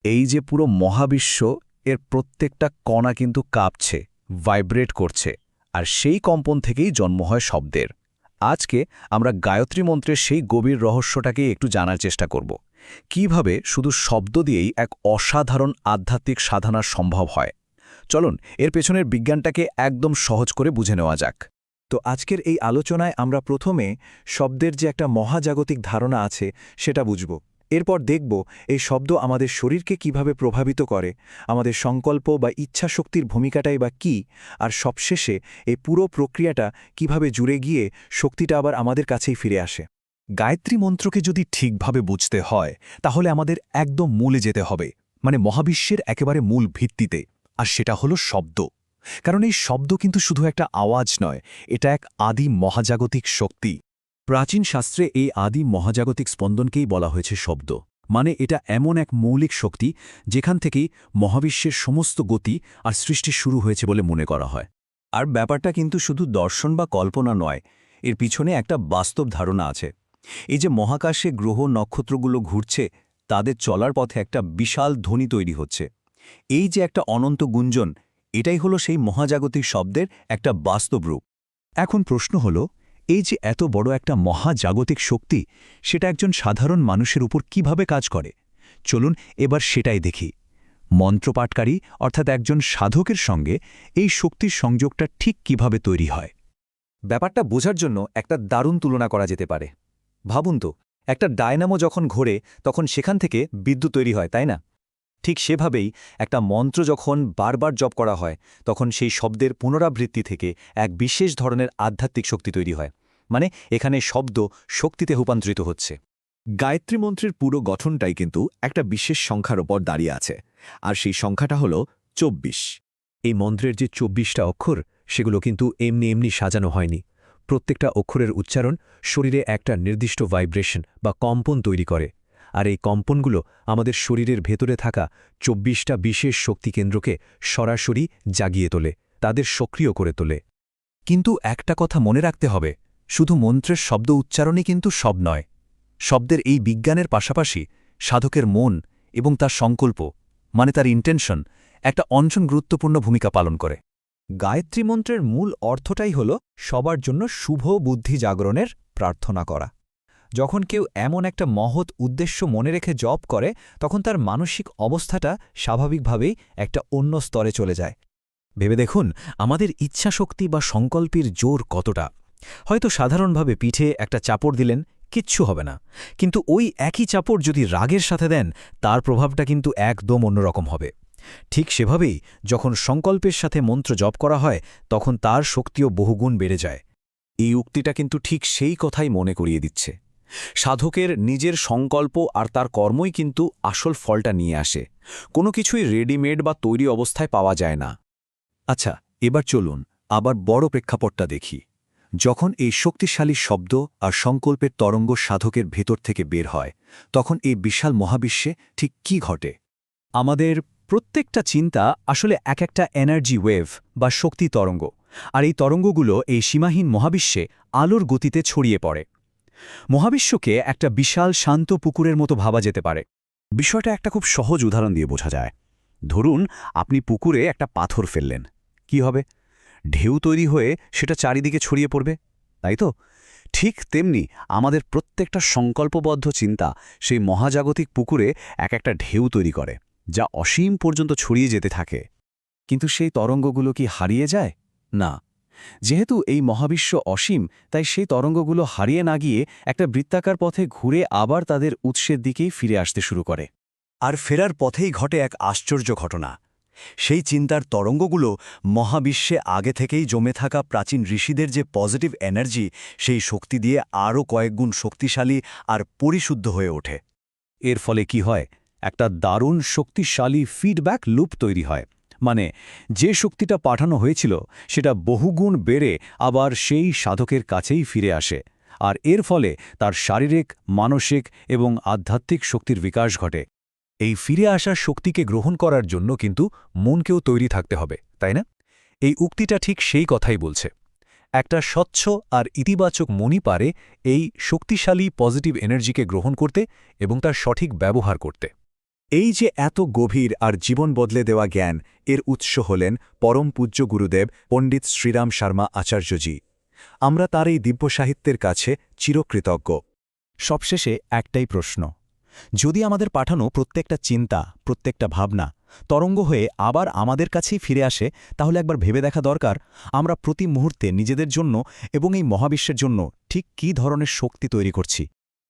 এই যে পুরো মহাবিশ্ব, এর প্রত্যেকটা কণা কিন্তু কাঁপছে, ভাইব্রেট করছে, আর সেই কম্পন থেকেই জন্ম হয় শব্দের। আজকে আমরা গায়ত্রী মন্ত্রের সেই গভীর রহস্যটাকেই একটু জানার চেষ্টা করব। কিভাবে শুধু শব্দ দিয়েই এক অসাধারণ আধ্যাত্মিক সাধনা সম্ভব হয়। চলুন এর পেছনের বিজ্ঞানটাকে একদম সহজ করে বুঝে নেওয়া যাক। তো আজকের এই আলোচনায় আমরা প্রথমে শব্দের যে একটা মহাজাগতিক ধারণা আছে সেটা বুঝব। এরপর দেখব এই শব্দ আমাদের শরীরকে কিভাবে প্রভাবিত করে, আমাদের সংকল্প বা ইচ্ছাশক্তির ভূমিকাটাই বা কী, আর সবশেষে এই পুরো প্রক্রিয়াটা কিভাবে জুড়ে গিয়ে শক্তিটা আবার আমাদের কাছেই ফিরে আসে। গায়ত্রী মন্ত্রকে যদি ঠিকভাবে বুঝতে হয় তাহলে আমাদের একদম মূলে যেতে হবে, মানে মহাবিশ্বের একেবারে মূল ভিত্তিতে, আর সেটা হলো শব্দ। কারণ এই শব্দ কিন্তু শুধু একটা আওয়াজ নয়, এটা এক আদি মহাজাগতিক শক্তি। প্রাচীন শাস্ত্রে এই আদি মহাজাগতিক স্পন্দনকেই বলা হয়েছে শব্দ, মানে এটা এমন এক মৌলিক শক্তি যেখান থেকেই মহাবিশ্বের সমস্ত গতি আর সৃষ্টি শুরু হয়েছে বলে মনে করা হয়। আর ব্যাপারটা কিন্তু শুধু দর্শন বা কল্পনা নয়, এর পিছনে একটা বাস্তব ধারণা আছে। এই যে মহাকাশে গ্রহ নক্ষত্রগুলো ঘুরছে, তাদের চলার পথে একটা বিশাল ধ্বনি তৈরি হচ্ছে। এই যে একটা অনন্ত গুঞ্জন, এটাই হলো সেই মহাজাগতিক শব্দের একটা বাস্তব রূপ। এখন প্রশ্ন হল, এই যে এত বড় একটা মহাজাগতিক শক্তি, সেটা একজন সাধারণ মানুষের উপর কিভাবে কাজ করে? চলুন এবার সেটাই দেখি। মন্ত্রপাঠকারী অর্থাৎ একজন সাধকের সঙ্গে এই শক্তির সংযোগটা ঠিক কিভাবে তৈরি হয়। ব্যাপারটা বোঝার জন্য একটা দারুণ তুলনা করা যেতে পারে। ভাবুন তো, একটা ডায়নামো যখন ঘোরে তখন সেখান থেকে বিদ্যুৎ তৈরি হয়, তাই না? ঠিক সেভাবেই একটা মন্ত্র যখন বারবার জপ করা হয়, তখন সেই শব্দের পুনরাবৃত্তি থেকে এক বিশেষ ধরনের আধ্যাত্মিক শক্তি তৈরি হয়। মানে এখানে শব্দ শক্তিতে রূপান্তরিত হচ্ছে। গায়ত্রী মন্ত্রের পুরো গঠনটাই কিন্তু একটা বিশেষ সংখ্যার ওপর দাঁড়িয়ে আছে, আর সেই সংখ্যাটা হল ২৪। এই মন্ত্রের যে ২৪টা অক্ষর, সেগুলো কিন্তু এমনি এমনি সাজানো হয়নি। প্রত্যেকটা অক্ষরের উচ্চারণ শরীরে একটা নির্দিষ্ট ভাইব্রেশন বা কম্পন তৈরি করে, আর এই কম্পনগুলো আমাদের শরীরের ভেতরে থাকা ২৪টা বিশেষ শক্তিকেন্দ্রকে সরাসরি জাগিয়ে তোলে, তাদের সক্রিয় করে তোলে। কিন্তু একটা কথা মনে রাখতে হবে, শুধু মন্ত্রের শব্দ উচ্চারণই কিন্তু সব নয়। শব্দের এই বিজ্ঞানের পাশাপাশি সাধকের মন এবং তার সংকল্প, মানে তার ইন্টেনশন, একটা অঞ্চন গুরুত্বপূর্ণ ভূমিকা পালন করে। গায়ত্রী মন্ত্রের মূল অর্থটাই হল সবার জন্য শুভ বুদ্ধি জাগরণের প্রার্থনা করা। যখন কেউ এমন একটা মহৎ উদ্দেশ্য মনে রেখে জপ করে, তখন তার মানসিক অবস্থাটা স্বাভাবিকভাবেই একটা অন্য স্তরে চলে যায়। ভেবে দেখুন, আমাদের ইচ্ছাশক্তি বা সংকল্পের জোর কতটা। হয়তো সাধারণভাবে পিঠে একটা চাপড় দিলেন, কিচ্ছু হবে না, কিন্তু ওই একই চাপড় যদি রাগের সাথে দেন, তার প্রভাবটা কিন্তু একদম অন্যরকম হবে। ঠিক সেভাবেই যখন সংকল্পের সাথে মন্ত্র জপ করা হয়, তখন তার শক্তিও বহুগুণ বেড়ে যায়। এই উক্তিটা কিন্তু ঠিক সেই কথাই মনে করিয়ে দিচ্ছে। সাধকের নিজের সংকল্প আর তার কর্মই কিন্তু আসল ফলটা নিয়ে আসে। কোনো কিছুই রেডিমেড বা তৈরি অবস্থায় পাওয়া যায় না। আচ্ছা, এবার চলুন আবার বড় প্রেক্ষাপটটা দেখি। যখন এই শক্তিশালী শব্দ আর সংকল্পের তরঙ্গ সাধকের ভেতর থেকে বের হয়, তখন এই বিশাল মহাবিশ্বে ঠিক কি ঘটে? আমাদের প্রত্যেকটা চিন্তা আসলে এক একটা এনার্জি ওয়েভ বা শক্তি তরঙ্গ, আর এই তরঙ্গগুলো এই সীমাহীন মহাবিশ্বে আলোর গতিতে ছড়িয়ে পড়ে। মহাবিশ্বকে একটা বিশাল শান্ত পুকুরের মতো ভাবা যেতে পারে। বিষয়টা একটা খুব সহজ উদাহরণ দিয়ে বোঝা যায়। ধরুন আপনি পুকুরে একটা পাথর ফেললেন, কি হবে? ঢেউ তৈরি হয়ে সেটা চারিদিকে ছড়িয়ে পড়বে, তাই তো? ঠিক তেমনি আমাদের প্রত্যেকটা সংকল্পবদ্ধ চিন্তা সেই মহাজাগতিক পুকুরে এক একটা ঢেউ তৈরি করে, যা অসীম পর্যন্ত ছড়িয়ে যেতে থাকে। কিন্তু সেই তরঙ্গগুলো কি হারিয়ে যায়? না। যেহেতু এই মহাবিশ্ব অসীম, তাই সেই তরঙ্গগুলো হারিয়ে না গিয়ে একটা বৃত্তাকার পথে ঘুরে আবার তাদের উৎসের দিকেই ফিরে আসতে শুরু করে। আর ফেরার পথেই ঘটে এক আশ্চর্য ঘটনা। সেই চিন্তার তরঙ্গগুলো মহাবিশ্বে আগে থেকেই জমে থাকা প্রাচীন ঋষিদের যে পজিটিভ এনার্জি, সেই শক্তি দিয়ে আরও কয়েকগুণ শক্তিশালী আর পরিশুদ্ধ হয়ে ওঠে। এর ফলে কি হয়? একটা দারুণ শক্তিশালী ফিডব্যাক লুপ তৈরি হয়। মানে যে শক্তিটা পাঠানো হয়েছিল সেটা বহুগুণ বেড়ে আবার সেই সাধকের কাছেই ফিরে আসে, আর এর ফলে তার শারীরিক, মানসিক এবং আধ্যাত্মিক শক্তির বিকাশ ঘটে। এই ফিরে আসা শক্তিকে গ্রহণ করার জন্য কিন্তু মনকেও তৈরি থাকতে হবে, তাই না? এই উক্তিটা ঠিক সেই কথাই বলছে। একটা স্বচ্ছ আর ইতিবাচক মনই পারে এই শক্তিশালী পজিটিভ এনার্জিকে গ্রহণ করতে এবং তার সঠিক ব্যবহার করতে। এই যে এত গভীর আর জীবন বদলে দেওয়া জ্ঞান, এর উৎস হলেন পরম পূজ্য গুরুদেব পণ্ডিত শ্রীরাম শর্মা আচার্যজি। আমরা তার এই দিব্য সাহিত্যের কাছে চিরকৃতজ্ঞ। সবশেষে একটাই প্রশ্ন, যদি আমাদের পাঠানো প্রত্যেকটা চিন্তা, প্রত্যেকটা ভাবনা তরঙ্গ হয়ে আবার আমাদের কাছেই ফিরে আসে, তাহলে একবার ভেবে দেখা দরকার আমরা প্রতি মুহূর্তে নিজেদের জন্য এবং এই মহাবিশ্বের জন্য ঠিক কী ধরনের শক্তি তৈরি করছি।